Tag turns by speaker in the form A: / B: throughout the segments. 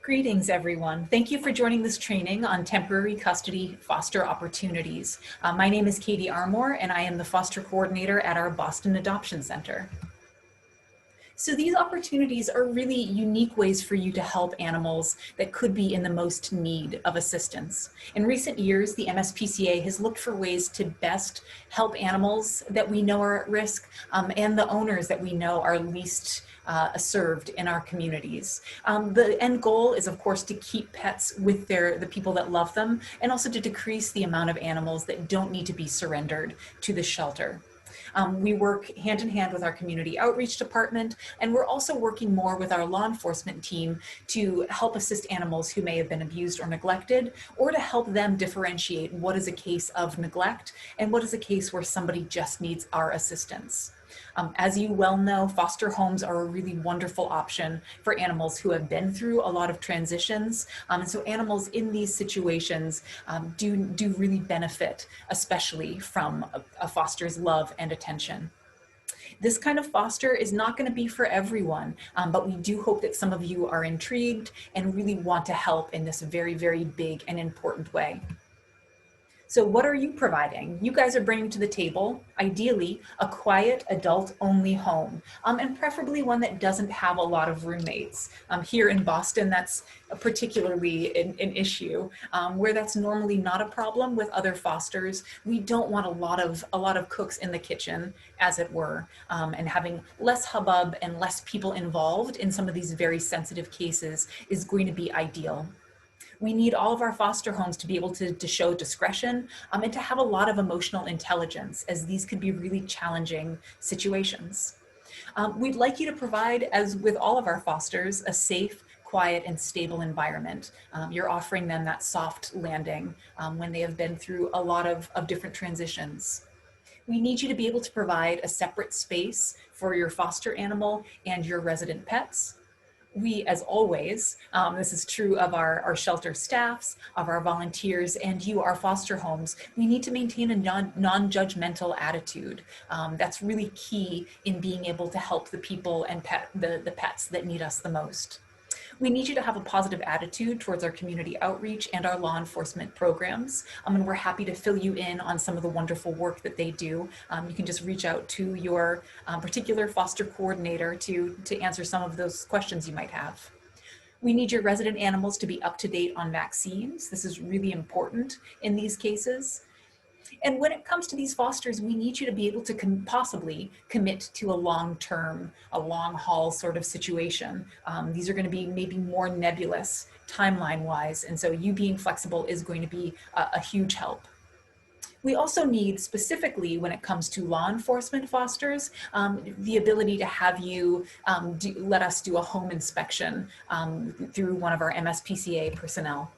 A: Greetings, everyone. Thank you for joining this training on temporary custody foster opportunities. My name is Katie Armour, and I am the foster coordinator at our Boston Adoption Center. So these opportunities are really unique ways for you to help animals that could be in the most need of assistance. In recent years, the MSPCA has looked for ways to best help animals that we know are at risk and the owners that we know are least served in our communities. The end goal is, of course, to keep pets with the people that love them, and also to decrease the amount of animals that don't need to be surrendered to the shelter. We work hand in hand with our community outreach department, and we're also working more with our law enforcement team to help assist animals who may have been abused or neglected, or to help them differentiate what is a case of neglect and what is a case where somebody just needs our assistance. As you well know, foster homes are a really wonderful option for animals who have been through a lot of transitions. And so animals in these situations do really benefit, especially from a foster's love and attention. This kind of foster is not going to be for everyone, but we do hope that some of you are intrigued and really want to help in this very, very big and important way. So what are you providing? You guys are bringing to the table, ideally, a quiet adult-only home, and preferably one that doesn't have a lot of roommates. Here in Boston, that's particularly an issue, where that's normally not a problem with other fosters. We don't want a lot of cooks in the kitchen, as it were, and having less hubbub and less people involved in some of these very sensitive cases is going to be ideal. We need all of our foster homes to be able to show discretion and to have a lot of emotional intelligence, as these could be really challenging situations. We'd like you to provide, as with all of our fosters, a safe, quiet, and stable environment. You're offering them that soft landing when they have been through a lot of different transitions. We need you to be able to provide a separate space for your foster animal and your resident pets. We, as always, this is true of our shelter staffs, of our volunteers, and you, our foster homes, we need to maintain a non-judgmental attitude. That's really key in being able to help the people and the pets that need us the most. We need you to have a positive attitude towards our community outreach and our law enforcement programs. And we're happy to fill you in on some of the wonderful work that they do. You can just reach out to your particular foster coordinator to answer some of those questions you might have. We need your resident animals to be up to date on vaccines. This is really important in these cases. And when it comes to these fosters, we need you to be able to possibly commit to a long-term, a long-haul sort of situation. These are going to be maybe more nebulous timeline-wise, and so you being flexible is going to be a huge help. We also need, specifically when it comes to law enforcement fosters, the ability to have you let us do a home inspection through one of our MSPCA personnel.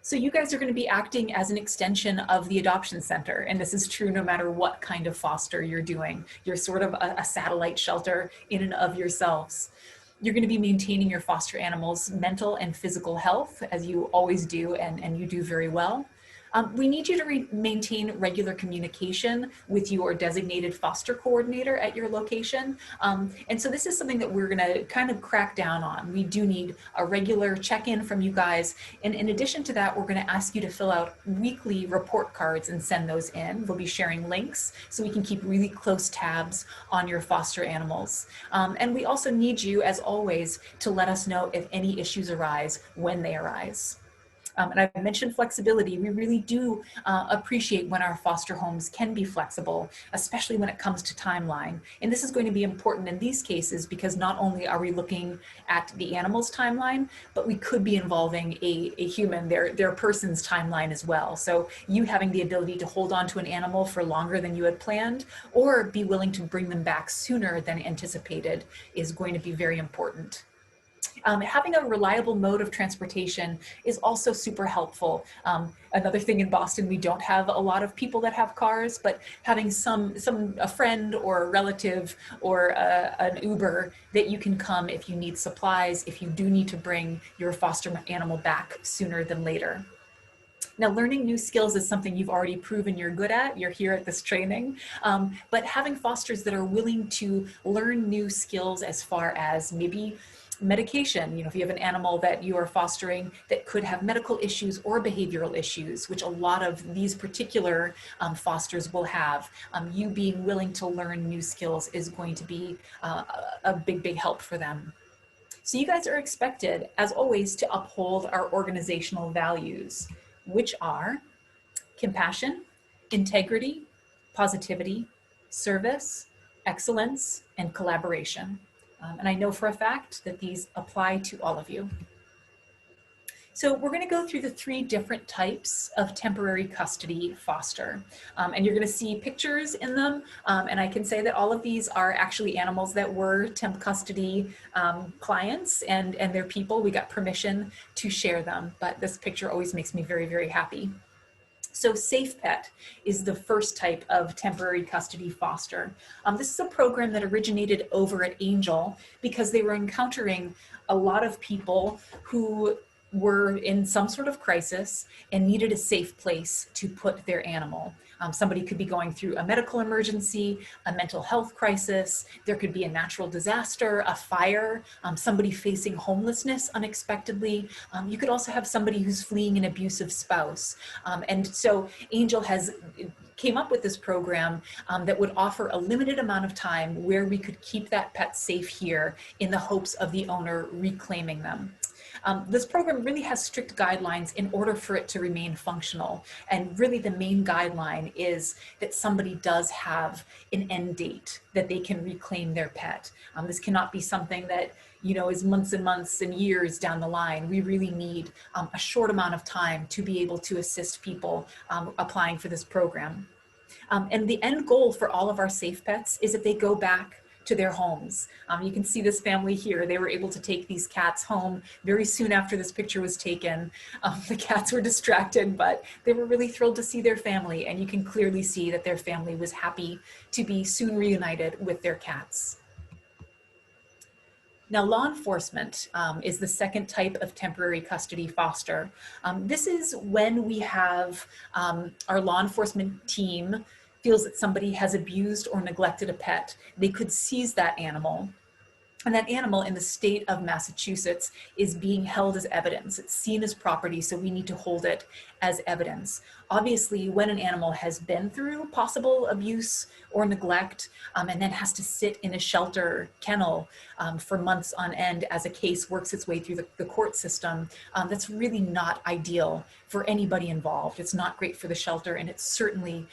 A: So you guys are going to be acting as an extension of the adoption center, and this is true no matter what kind of foster you're doing. You're sort of a satellite shelter in and of yourselves. You're going to be maintaining your foster animals' mental and physical health, as you always do, and you do very well. We need you to maintain regular communication with your designated foster coordinator at your location. And so this is something that we're going to kind of crack down on. We do need a regular check-in from you guys. And in addition to that, we're going to ask you to fill out weekly report cards and send those in. We'll be sharing links so we can keep really close tabs on your foster animals. And we also need you, as always, to let us know if any issues arise when they arise. And I've mentioned flexibility. We really do appreciate when our foster homes can be flexible, especially when it comes to timeline. And this is going to be important in these cases because not only are we looking at the animal's timeline, but we could be involving a human, their person's timeline as well. So you having the ability to hold on to an animal for longer than you had planned, or be willing to bring them back sooner than anticipated, is going to be very important. Having a reliable mode of transportation is also super helpful. Another thing in Boston, we don't have a lot of people that have cars, but having a friend or a relative or an Uber that you can come if you need supplies, if you do need to bring your foster animal back sooner than later. Now, learning new skills is something you've already proven you're good at. You're here at this training. But having fosters that are willing to learn new skills as far as maybe medication, if you have an animal that you are fostering that could have medical issues or behavioral issues, which a lot of these particular fosters will have, you being willing to learn new skills is going to be a big help for them. So you guys are expected, as always, to uphold our organizational values, which are compassion, integrity, positivity, service, excellence, and collaboration. And I know for a fact that these apply to all of you. So we're going to go through the 3 different types of temporary custody foster. And you're going to see pictures in them. And I can say that all of these are actually animals that were temp custody clients and their people. We got permission to share them, but this picture always makes me very happy. So Safe Pet is the first type of temporary custody foster. This is a program that originated over at Angell because they were encountering a lot of people who were in some sort of crisis and needed a safe place to put their animal. Somebody could be going through a medical emergency, a mental health crisis, there could be a natural disaster, a fire, somebody facing homelessness unexpectedly. You could also have somebody who's fleeing an abusive spouse. And so Angell came up with this program that would offer a limited amount of time where we could keep that pet safe here in the hopes of the owner reclaiming them. This program really has strict guidelines in order for it to remain functional. And really the main guideline is that somebody does have an end date that they can reclaim their pet. This cannot be something that is months and months and years down the line. We really need a short amount of time to be able to assist people applying for this program. And the end goal for all of our safe pets is that they go back to their homes. You can see this family here. They were able to take these cats home very soon after this picture was taken. The cats were distracted, but they were really thrilled to see their family, and you can clearly see that their family was happy to be soon reunited with their cats. Now, law enforcement is the second type of temporary custody foster. This is when we have our law enforcement team feels that somebody has abused or neglected a pet. They could seize that animal. And that animal in the state of Massachusetts is being held as evidence. It's seen as property, so we need to hold it as evidence. Obviously, when an animal has been through possible abuse or neglect and then has to sit in a shelter kennel for months on end as a case works its way through the court system, that's really not ideal for anybody involved. It's not great for the shelter, and it certainly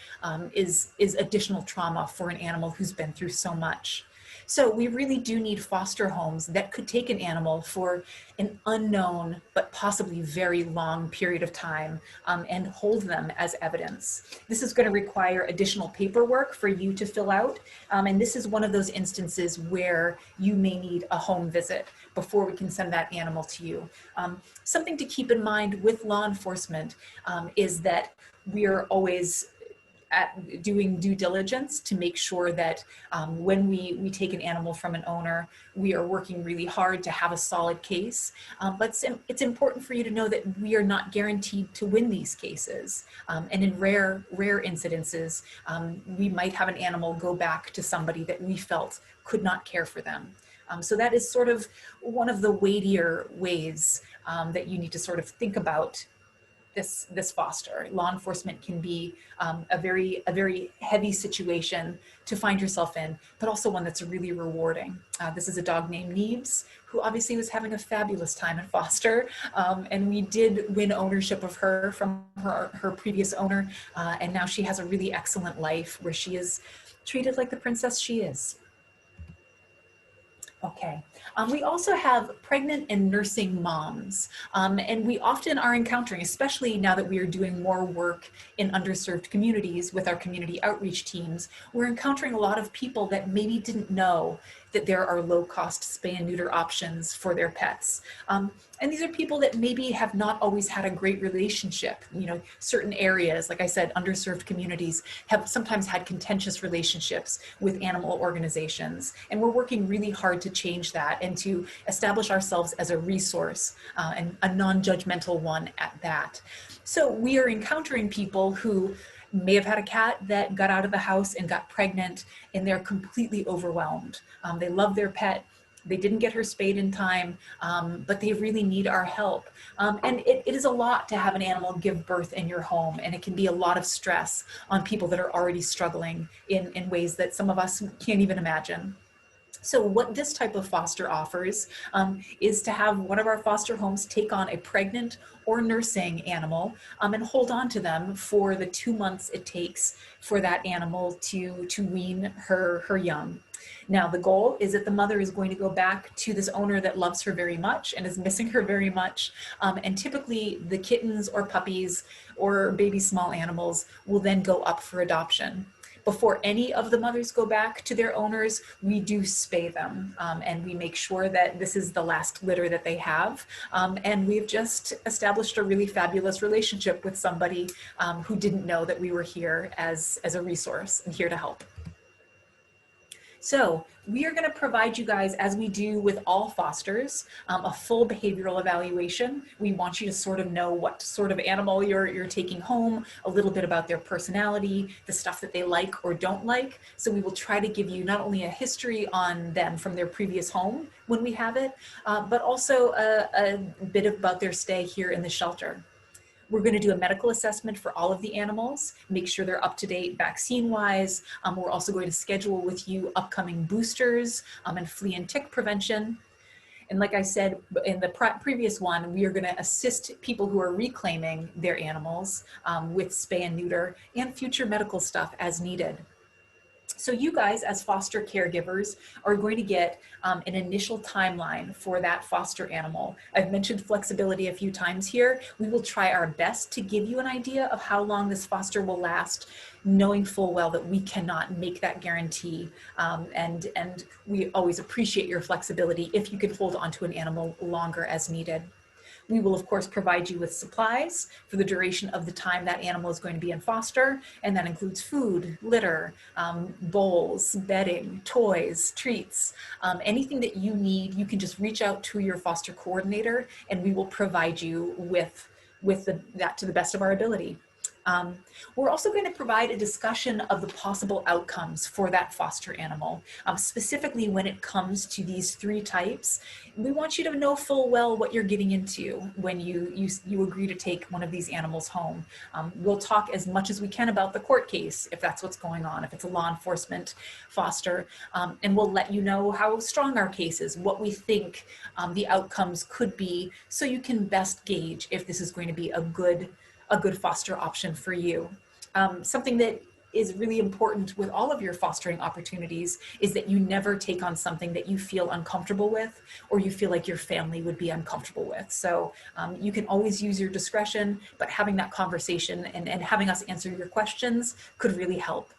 A: is additional trauma for an animal who's been through so much. So we really do need foster homes that could take an animal for an unknown but possibly very long period of time and hold them as evidence. This is going to require additional paperwork for you to fill out, and this is one of those instances where you may need a home visit before we can send that animal to you. Something to keep in mind with law enforcement is that we are always doing due diligence to make sure that when we take an animal from an owner, we are working really hard to have a solid case. But it's important for you to know that we are not guaranteed to win these cases. And in rare incidences, we might have an animal go back to somebody that we felt could not care for them. So that is sort of one of the weightier ways that you need to sort of think about this foster. Law enforcement can be a very heavy situation to find yourself in, but also one that's really rewarding. This is a dog named Neves, who obviously was having a fabulous time in foster, and we did win ownership of her from her previous owner, and now she has a really excellent life where she is treated like the princess she is. Okay. We also have pregnant and nursing moms, and we often are encountering, especially now that we are doing more work in underserved communities with our community outreach teams, we're encountering a lot of people that maybe didn't know that there are low-cost spay and neuter options for their pets. And these are people that maybe have not always had a great relationship. You know, certain areas, like I said, underserved communities have sometimes had contentious relationships with animal organizations. And we're working really hard to change that and to establish ourselves as a resource, and a non-judgmental one at that. So we are encountering people who may have had a cat that got out of the house and got pregnant, and they're completely overwhelmed. They love their pet. They didn't get her spayed in time, but they really need our help. And it is a lot to have an animal give birth in your home, and it can be a lot of stress on people that are already struggling in ways that some of us can't even imagine. So what this type of foster offers is to have one of our foster homes take on a pregnant or nursing animal, and hold on to them for the 2 months it takes for that animal to wean her young. Now, the goal is that the mother is going to go back to this owner that loves her very much and is missing her very much. And typically the kittens or puppies or baby small animals will then go up for adoption. Before any of the mothers go back to their owners, we do spay them, and we make sure that this is the last litter that they have. And we've just established a really fabulous relationship with somebody who didn't know that we were here as a resource and here to help. So we are going to provide you guys, as we do with all fosters, a full behavioral evaluation. We want you to sort of know what sort of animal you're taking home, a little bit about their personality, the stuff that they like or don't like. So we will try to give you not only a history on them from their previous home when we have it, but also a bit about their stay here in the shelter. We're going to do a medical assessment for all of the animals, make sure they're up to date vaccine-wise. We're also going to schedule with you upcoming boosters and flea and tick prevention. And like I said in the previous one, we are going to assist people who are reclaiming their animals with spay and neuter and future medical stuff as needed. So you guys, as foster caregivers, are going to get an initial timeline for that foster animal. I've mentioned flexibility a few times here. We will try our best to give you an idea of how long this foster will last, knowing full well that we cannot make that guarantee. And we always appreciate your flexibility if you can hold onto an animal longer as needed. We will, of course, provide you with supplies for the duration of the time that animal is going to be in foster, and that includes food, litter, bowls, bedding, toys, treats, anything that you need. You can just reach out to your foster coordinator, and we will provide you with that to the best of our ability. We're also going to provide a discussion of the possible outcomes for that foster animal. Specifically when it comes to these 3 types, we want you to know full well what you're getting into when you agree to take one of these animals home. We'll talk as much as we can about the court case, if that's what's going on, if it's a law enforcement foster, and we'll let you know how strong our case is, what we think the outcomes could be, so you can best gauge if this is going to be a good foster option for you. Something that is really important with all of your fostering opportunities is that you never take on something that you feel uncomfortable with or you feel like your family would be uncomfortable with. So you can always use your discretion, but having that conversation and having us answer your questions could really help.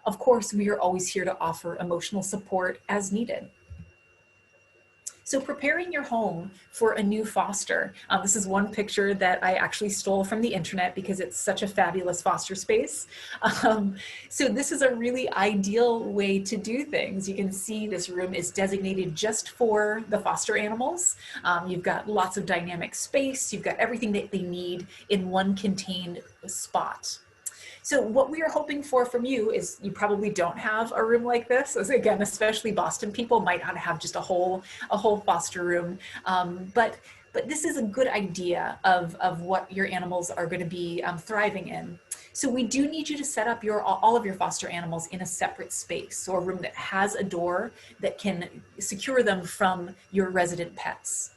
A: Of course, we are always here to offer emotional support as needed. So preparing your home for a new foster. This is one picture that I actually stole from the internet because it's such a fabulous foster space. So this is a really ideal way to do things. You can see this room is designated just for the foster animals. You've got lots of dynamic space. You've got everything that they need in one contained spot. So what we are hoping for from you is, you probably don't have a room like this. As again, especially Boston people might not have just a whole foster room. But this is a good idea of what your animals are going to be thriving in. So we do need you to set up all of your foster animals in a separate space. So a room that has a door that can secure them from your resident pets.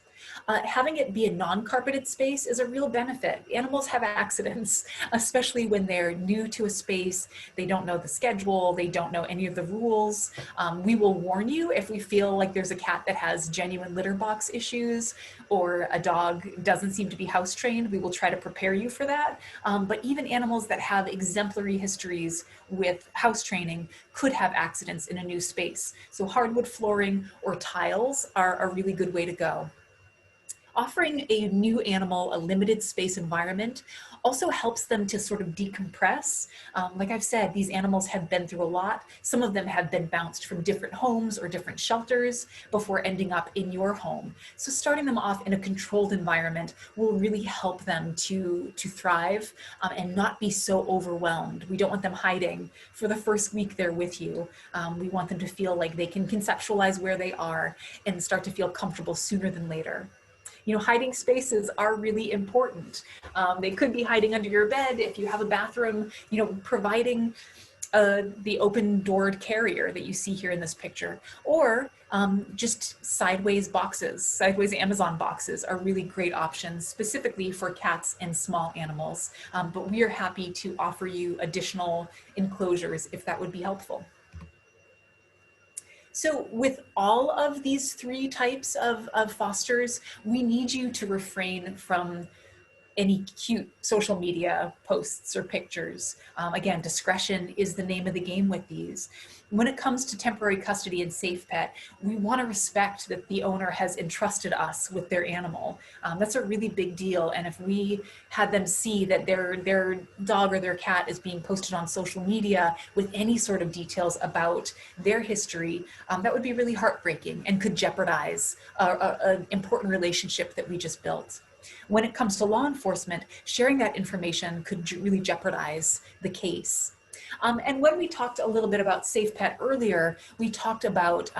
A: Having it be a non-carpeted space is a real benefit. Animals have accidents, especially when they're new to a space, they don't know the schedule, they don't know any of the rules. We will warn you if we feel like there's a cat that has genuine litter box issues or a dog doesn't seem to be house trained. We will try to prepare you for that. But even animals that have exemplary histories with house training could have accidents in a new space. So hardwood flooring or tiles are a really good way to go. Offering a new animal a limited space environment also helps them to sort of decompress. Like I've said, these animals have been through a lot. Some of them have been bounced from different homes or different shelters before ending up in your home. So starting them off in a controlled environment will really help them to thrive and not be so overwhelmed. We don't want them hiding for the first week they're with you. We want them to feel like they can conceptualize where they are and start to feel comfortable sooner than later. You know, hiding spaces are really important. They could be hiding under your bed if you have a bathroom, you know, providing the open doored carrier that you see here in this picture, or just sideways boxes. Sideways Amazon boxes are really great options specifically for cats and small animals. But we are happy to offer you additional enclosures if that would be helpful. So with all of these three types of fosters, we need you to refrain from any cute social media posts or pictures. Again, discretion is the name of the game with these. When it comes to temporary custody and safe pet, we want to respect that the owner has entrusted us with their animal. That's a really big deal. And if we had them see that their dog or their cat is being posted on social media with any sort of details about their history, that would be really heartbreaking and could jeopardize an important relationship that we just built. When it comes to law enforcement, sharing that information could really jeopardize the case. And when we talked a little bit about Safe Pet earlier, we talked about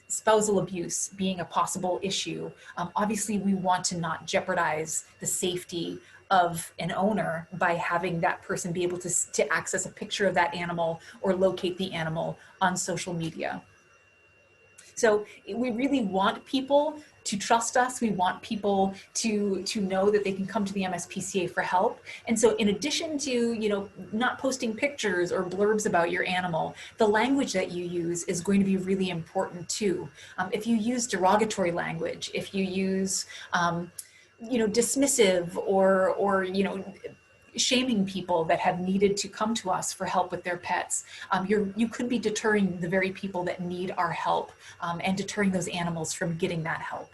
A: spousal abuse being a possible issue. Obviously, we want to not jeopardize the safety of an owner by having that person be able to access a picture of that animal or locate the animal on social media. So we really want people to trust us. We want people to know that they can come to the MSPCA for help. And so in addition to, you know, not posting pictures or blurbs about your animal, the language that you use is going to be really important too. If you use derogatory language, if you use, you know, dismissive or, you know, shaming people that have needed to come to us for help with their pets, you could be deterring the very people that need our help and deterring those animals from getting that help.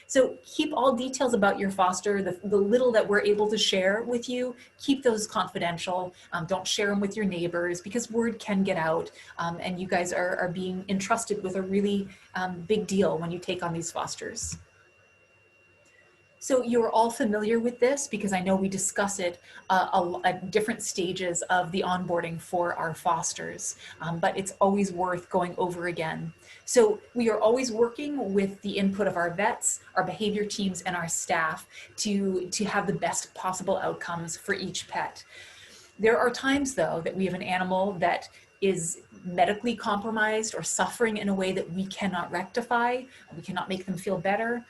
A: So keep all details about your foster, the little that we're able to share with you, keep those confidential. Don't share them with your neighbors because word can get out and you guys are being entrusted with a really big deal when you take on these fosters. So you're all familiar with this because I know we discuss it at different stages of the onboarding for our fosters, but it's always worth going over again. So we are always working with the input of our vets, our behavior teams, and our staff to have the best possible outcomes for each pet. There are times, though, that we have an animal that is medically compromised or suffering in a way that we cannot rectify, we cannot make them feel better,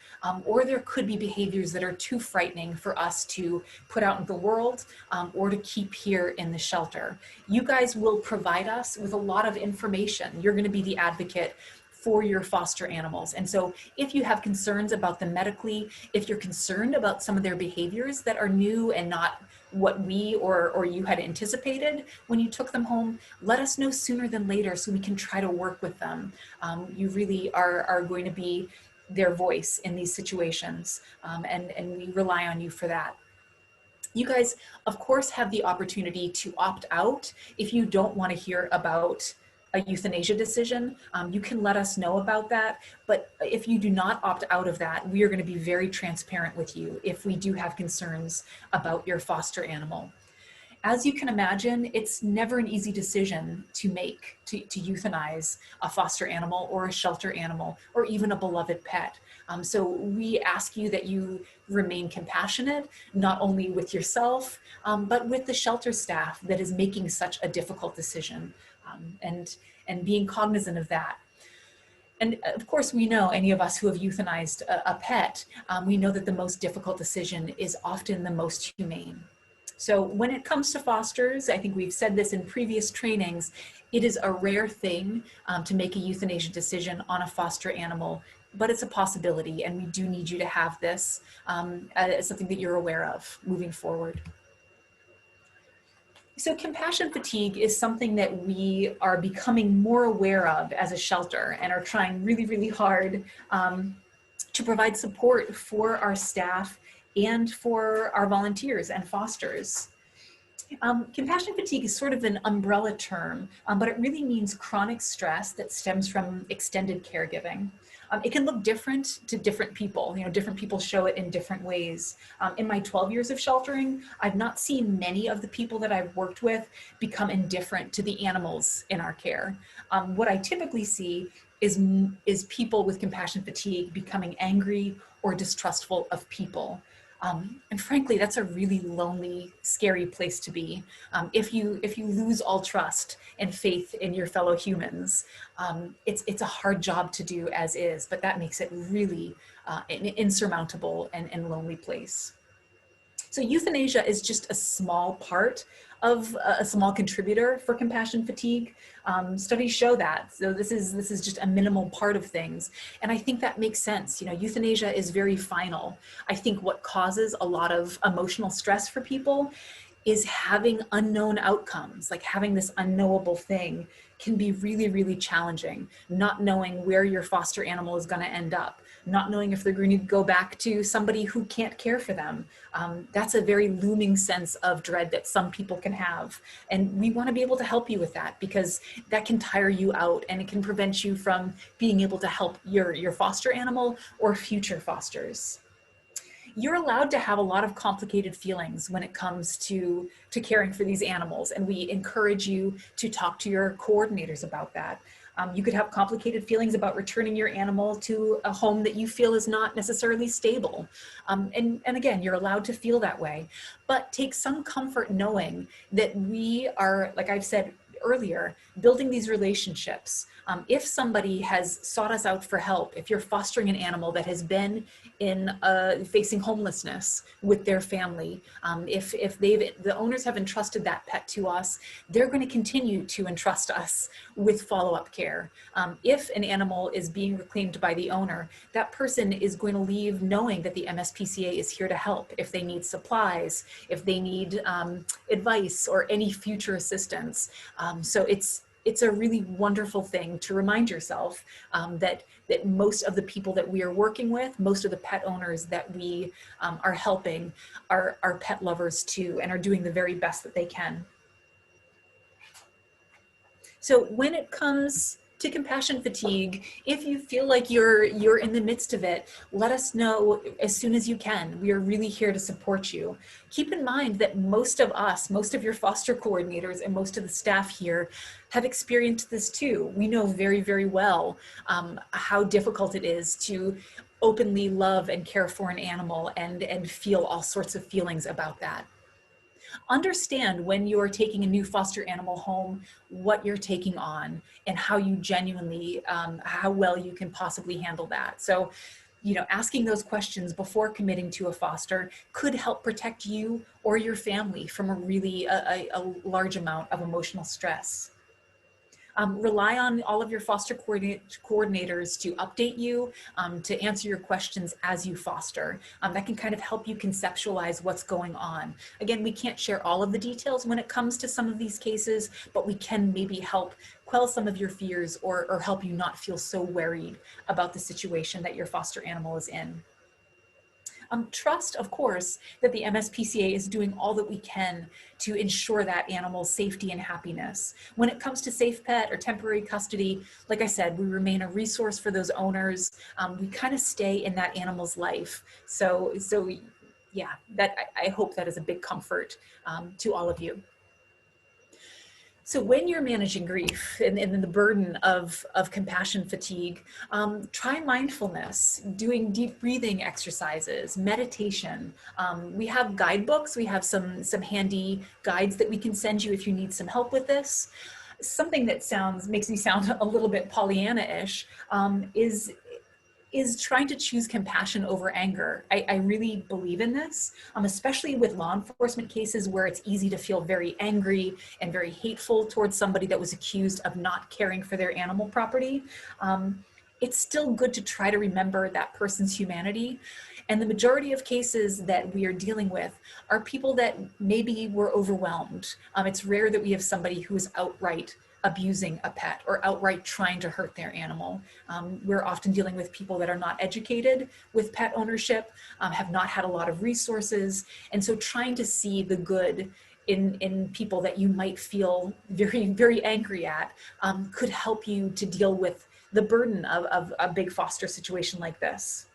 A: or there could be behaviors that are too frightening for us to put out in the world or to keep here in the shelter. You guys will provide us with a lot of information. You're going to be the advocate for your foster animals. And so if you have concerns about them medically, if you're concerned about some of their behaviors that are new and not what we or you had anticipated when you took them home, let us know sooner than later so we can try to work with them. You really are going to be their voice in these situations, and we rely on you for that. You guys, of course, have the opportunity to opt out if you don't want to hear about a euthanasia decision. You can let us know about that. But if you do not opt out of that, we are going to be very transparent with you if we do have concerns about your foster animal. As you can imagine, it's never an easy decision to make to euthanize a foster animal or a shelter animal or even a beloved pet. So we ask you that you remain compassionate, not only with yourself, but with the shelter staff that is making such a difficult decision, and being cognizant of that. And of course, we know, any of us who have euthanized a pet, we know that the most difficult decision is often the most humane. So when it comes to fosters, I think we've said this in previous trainings, it is a rare thing to make a euthanasia decision on a foster animal, but it's a possibility, and we do need you to have this as something that you're aware of moving forward. So compassion fatigue is something that we are becoming more aware of as a shelter, and are trying really, really hard to provide support for our staff and for our volunteers and fosters. Compassion fatigue is sort of an umbrella term, but it really means chronic stress that stems from extended caregiving. It can look different to different people. Different people show it in different ways. In my 12 years of sheltering, I've not seen many of the people that I've worked with become indifferent to the animals in our care. What I typically see is people with compassion fatigue becoming angry or distrustful of people. And frankly, that's a really lonely, scary place to be. If you lose all trust and faith in your fellow humans, it's a hard job to do as is, but that makes it really an insurmountable and lonely place. So euthanasia is just a small part of a small contributor for compassion fatigue. Studies show that. So this is just a minimal part of things. And I think that makes sense. Euthanasia is very final. I think what causes a lot of emotional stress for people is having unknown outcomes, like having this unknowable thing can be really, really challenging. Not knowing where your foster animal is going to end up, not knowing if they're going to go back to somebody who can't care for them. That's a very looming sense of dread that some people can have. And we want to be able to help you with that, because that can tire you out and it can prevent you from being able to help your foster animal or future fosters. You're allowed to have a lot of complicated feelings when it comes to caring for these animals, and we encourage you to talk to your coordinators about that. You could have complicated feelings about returning your animal to a home that you feel is not necessarily stable. And again, you're allowed to feel that way, but take some comfort knowing that we are, like I've said earlier, building these relationships. If somebody has sought us out for help, if you're fostering an animal that has been facing homelessness with their family, if the owners have entrusted that pet to us, they're going to continue to entrust us with follow-up care. If an animal is being reclaimed by the owner, that person is going to leave knowing that the MSPCA is here to help if they need supplies, if they need advice or any future assistance. So it's a really wonderful thing to remind yourself that most of the people that we are working with, most of the pet owners that we are helping are pet lovers too, and are doing the very best that they can. So when it comes to compassion fatigue, if you feel like you're in the midst of it, let us know as soon as you can. We are really here to support you. Keep in mind that most of us, most of your foster coordinators and most of the staff here have experienced this too. We know very, very well how difficult it is to openly love and care for an animal and feel all sorts of feelings about that. Understand when you're taking a new foster animal home, what you're taking on and how you genuinely, how well you can possibly handle that. So, asking those questions before committing to a foster could help protect you or your family from a really a large amount of emotional stress. Rely on all of your foster coordinators to update you, to answer your questions as you foster. That can kind of help you conceptualize what's going on. Again, we can't share all of the details when it comes to some of these cases, but we can maybe help quell some of your fears or help you not feel so worried about the situation that your foster animal is in. Trust, of course, that the MSPCA is doing all that we can to ensure that animal's safety and happiness. When it comes to safe pet or temporary custody, like I said, we remain a resource for those owners. We kind of stay in that animal's life. So yeah, I hope that is a big comfort to all of you. So when you're managing grief and the burden of compassion fatigue, try mindfulness, doing deep breathing exercises, meditation. We have guidebooks. We have some handy guides that we can send you if you need some help with this. something that makes me sound a little bit Pollyanna-ish, is trying to choose compassion over anger. I really believe in this, especially with law enforcement cases where it's easy to feel very angry and very hateful towards somebody that was accused of not caring for their animal property. It's still good to try to remember that person's humanity. And the majority of cases that we are dealing with are people that maybe were overwhelmed. It's rare that we have somebody who is outright abusing a pet or outright trying to hurt their animal. We're often dealing with people that are not educated with pet ownership, have not had a lot of resources. And so trying to see the good in people that you might feel very, very angry at could help you to deal with the burden of a big foster situation like this.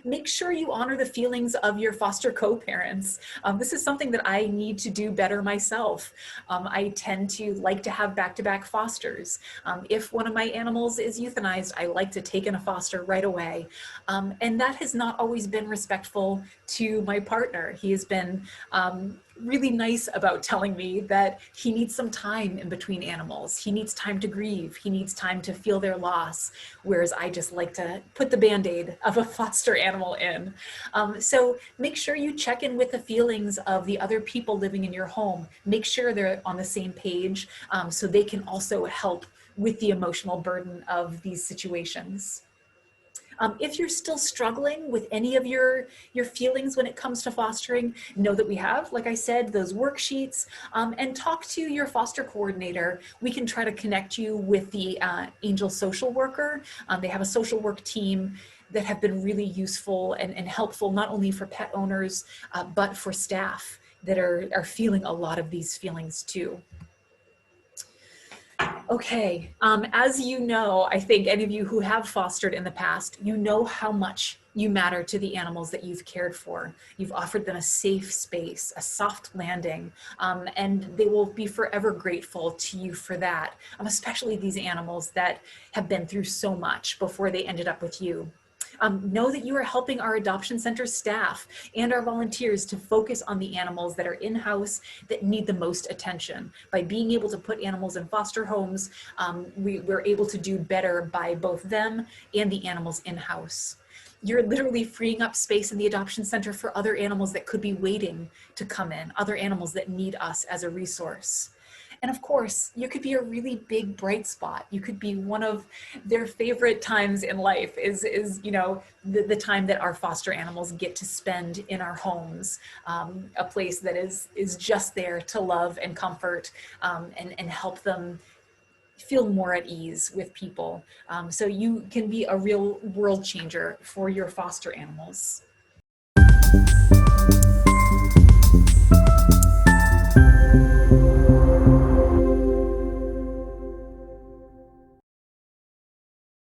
A: Make sure you honor the feelings of your foster co-parents. This is something that I need to do better myself. I tend to like to have back-to-back fosters. If one of my animals is euthanized, I like to take in a foster right away. And that has not always been respectful to my partner. He has been really nice about telling me that he needs some time in between animals. He needs time to grieve. He needs time to feel their loss, whereas I just like to put the Band-Aid of a foster animal in. So make sure you check in with the feelings of the other people living in your home. Make sure they're on the same page so they can also help with the emotional burden of these situations. If you're still struggling with any of your feelings when it comes to fostering, know that we have, like I said, those worksheets, and talk to your foster coordinator. We can try to connect you with the Angell social worker. They have a social work team that have been really useful and helpful, not only for pet owners, but for staff that are feeling a lot of these feelings too. Okay, as you know, I think any of you who have fostered in the past, you know how much you matter to the animals that you've cared for. You've offered them a safe space, a soft landing, and they will be forever grateful to you for that, especially these animals that have been through so much before they ended up with you. Know that you are helping our adoption center staff and our volunteers to focus on the animals that are in-house that need the most attention. By being able to put animals in foster homes, we're able to do better by both them and the animals in-house. You're literally freeing up space in the adoption center for other animals that could be waiting to come in, other animals that need us as a resource. And of course, you could be a really big bright spot. You could be one of their favorite times in life is you know, the time that our foster animals get to spend in our homes, a place that is just there to love and comfort and help them feel more at ease with people. So you can be a real world changer for your foster animals.